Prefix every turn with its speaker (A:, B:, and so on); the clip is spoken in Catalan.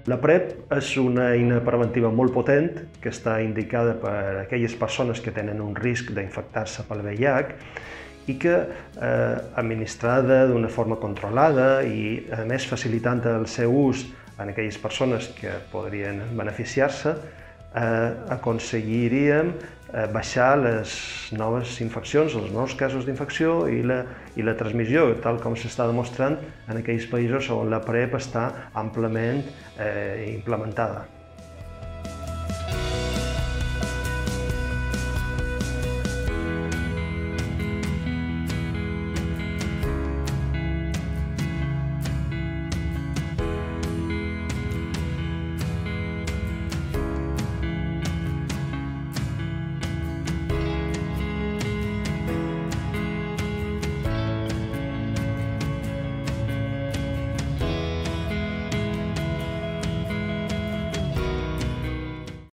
A: La PrEP és una eina preventiva molt potent que està indicada per a aquelles persones que tenen un risc d'infectar-se pel VIH i que, administrada d'una forma controlada i, a més, facilitant el seu ús en aquelles persones que podrien beneficiar-se, aconseguiríem baixar les noves infeccions, els nous casos d'infecció i la transmissió, tal com s'està demostrant en aquells països on la PrEP està àmpliament implementada.